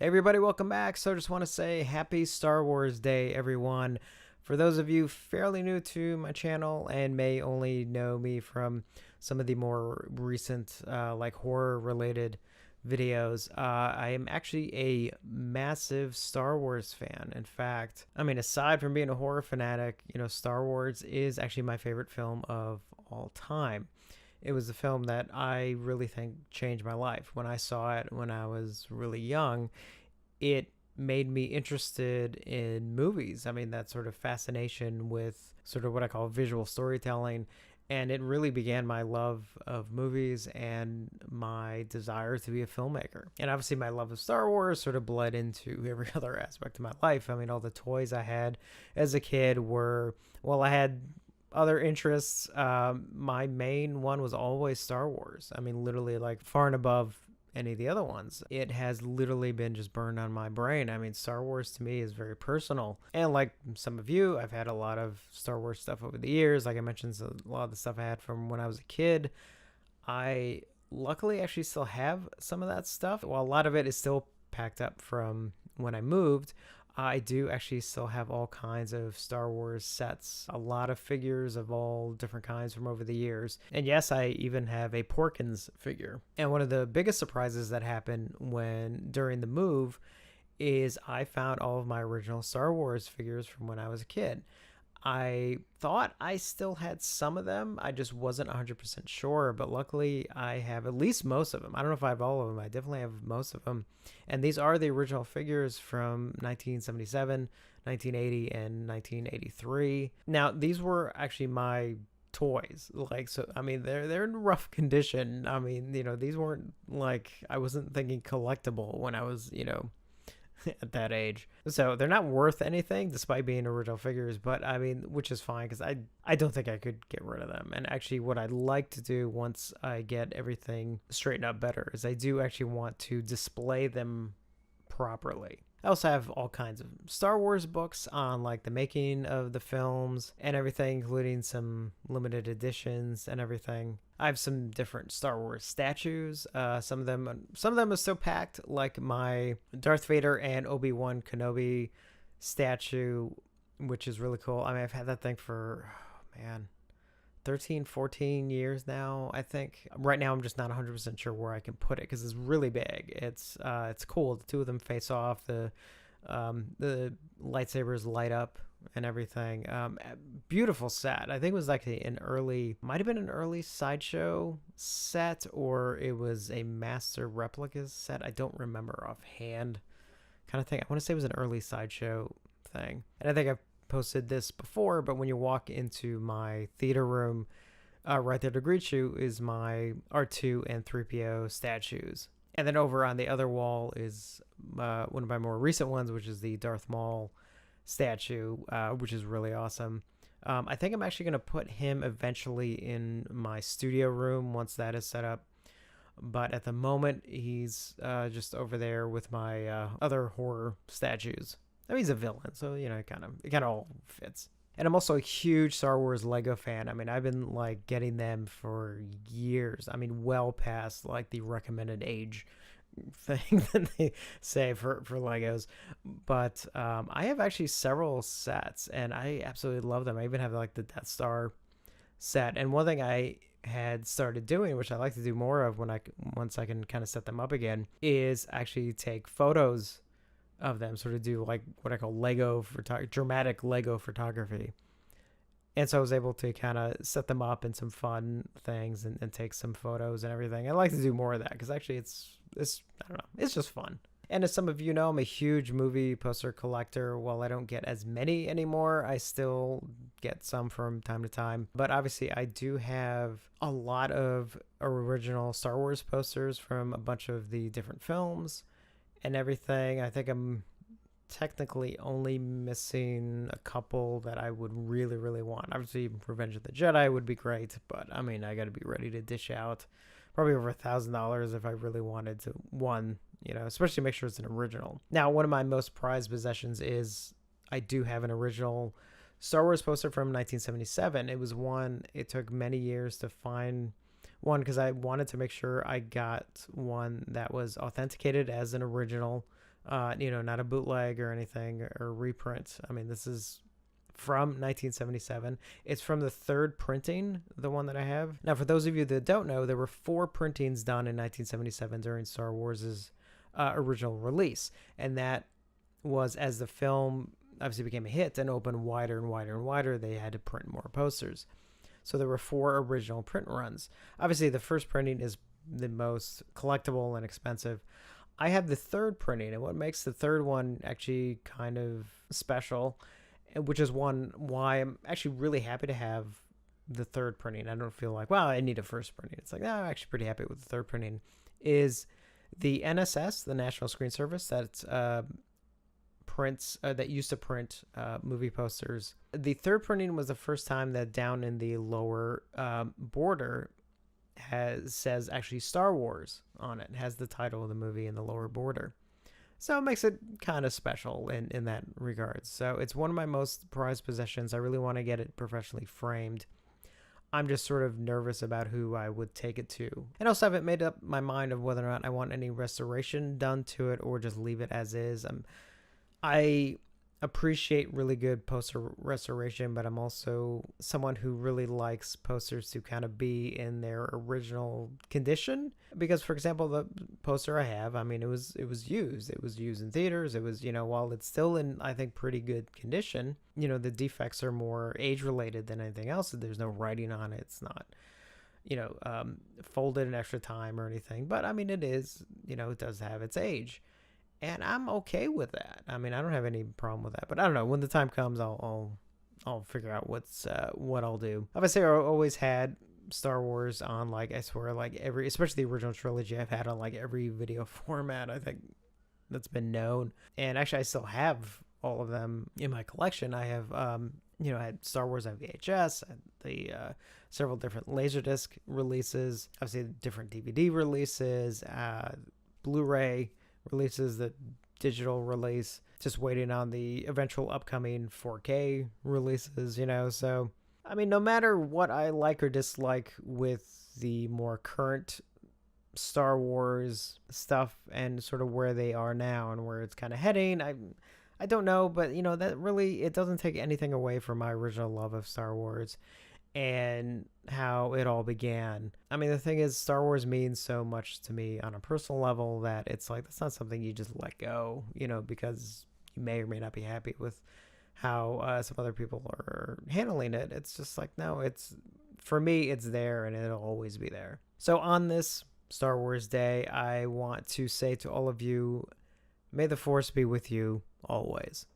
Everybody, welcome back. So I just want to say happy Star Wars Day, everyone. For those of you fairly new to my channel and may only know me from some of the more recent like horror related videos, I am actually a massive Star Wars fan. In fact, aside from being a horror fanatic, Star Wars is actually my favorite film of all time. It was a film that I really think changed my life. When I saw it when I was really young, it made me interested in movies. That sort of fascination with sort of what I call visual storytelling. And it really began my love of movies and my desire to be a filmmaker. And obviously, my love of Star Wars sort of bled into every other aspect of my life. All the toys I had as a kid were, well, I had other interests. My main one was always Star Wars. Literally, like far and above any of the other ones. It has literally been just burned on my brain. Star Wars to me is very personal. And like some of you, I've had a lot of Star Wars stuff over the years. Like I mentioned, a lot of the stuff I had from when I was a kid. I luckily actually still have some of that stuff. While a lot of it is still packed up from when I moved, I do actually still have all kinds of Star Wars sets, a lot of figures of all different kinds from over the years. And yes, I even have a Porkins figure. And one of the biggest surprises that happened during the move is I found all of my original Star Wars figures from when I was a kid. I thought I still had some of them. I just wasn't 100% sure, but luckily I have at least most of them. I don't know if I have all of them. I definitely have most of them. And these are the original figures from 1977, 1980, and 1983. Now, these were actually my toys. They're in rough condition. These weren't like, I wasn't thinking collectible when I was, at that age. So they're not worth anything despite being original figures, but which is fine because I don't think I could get rid of them. And actually what I'd like to do once I get everything straightened up better is I do actually want to display them properly. I also have all kinds of Star Wars books on like the making of the films and everything, including some limited editions and everything. I have some different Star Wars statues. Some of them are still packed, like my Darth Vader and Obi-Wan Kenobi statue, which is really cool. I've had that thing for 13, 14 years now, I think. Right now, I'm just not 100% sure where I can put it because it's really big. It's cool. The two of them face off. The lightsabers light up and everything. Beautiful set. I think it was like might have been an early Sideshow set, or it was a Master Replicas set. I don't remember offhand kind of thing. I want to say it was an early Sideshow thing. And I think I've posted this before, but when you walk into my theater room, right there to greet you is my R2 and 3PO statues. And then over on the other wall is one of my more recent ones, which is the Darth Maul statue, which is really awesome. I think I'm actually going to put him eventually in my studio room once that is set up. But at the moment, he's just over there with my other horror statues. He's a villain, so, it kind of all fits. And I'm also a huge Star Wars Lego fan. I've been, like, getting them for years. Well past, like, the recommended age thing that they say for Legos. But I have actually several sets, and I absolutely love them. I even have, like, the Death Star set. And one thing I had started doing, which I like to do more of once I can kind of set them up again, is actually take photos of them, sort of do like what I call dramatic Lego photography. And so I was able to kind of set them up in some fun things and take some photos and everything. I like to do more of that because actually it's I don't know, it's just fun. And as some of you know, I'm a huge movie poster collector. While I don't get as many anymore, I still get some from time to time. But obviously, I do have a lot of original Star Wars posters from a bunch of the different films and everything. I think I'm technically only missing a couple that I would really, really want. Obviously, Revenge of the Jedi would be great, but I got to be ready to dish out probably over $1,000 if I really wanted to one, especially make sure it's an original. Now, one of my most prized possessions is I do have an original Star Wars poster from 1977. It took many years to find one because I wanted to make sure I got one that was authenticated as an original Not a bootleg or anything or reprint. I mean, this is from 1977. It's from the third printing, the one that I have. Now, for those of you that don't know, there were 4 printings done in 1977 during Star Wars' original release. And that was as the film obviously became a hit and opened wider and wider and wider, they had to print more posters. So there were 4 original print runs. Obviously, the first printing is the most collectible and expensive. I have the third printing, and what makes the third one actually kind of special, which is why I'm actually really happy to have the third printing. I don't feel like, well, I need a first printing. It's like, no, I'm actually pretty happy with the third printing. Is the NSS, the National Screen Service, that used to print movie posters. The third printing was the first time that down in the lower border says actually Star Wars on it. It has the title of the movie in the lower border. So it makes it kind of special in that regard. So it's one of my most prized possessions. I really want to get it professionally framed. I'm just sort of nervous about who I would take it to. And also haven't made up my mind of whether or not I want any restoration done to it or just leave it as is. I appreciate really good poster restoration, but I'm also someone who really likes posters to kind of be in their original condition. Because, for example, the poster I have, I mean, it was used. It was used in theaters. It was, while it's still in, I think, pretty good condition, the defects are more age-related than anything else. There's no writing on it. It's not, folded an extra time or anything. But, I mean, it is, it does have its age. And I'm okay with that. I mean, I don't have any problem with that. But I don't know. When the time comes, I'll figure out what I'll do. Obviously, I always had Star Wars on, like, I swear, like especially the original trilogy, I've had on like every video format I think that's been known. And actually, I still have all of them in my collection. I have, I had Star Wars on VHS, the several different Laserdisc releases, obviously different DVD releases, Blu-ray releases, the digital release, just waiting on the eventual upcoming 4K releases, so I mean, no matter what I like or dislike with the more current Star Wars stuff and sort of where they are now and where it's kind of heading, I don't know, but that really, it doesn't take anything away from my original love of Star Wars and how it all began. I mean, the thing is, Star Wars means so much to me on a personal level that it's like, that's not something you just let go, because you may or may not be happy with how some other people are handling it. It's just like, no, for me, it's there and it'll always be there. So on this Star Wars Day, I want to say to all of you, may the Force be with you always.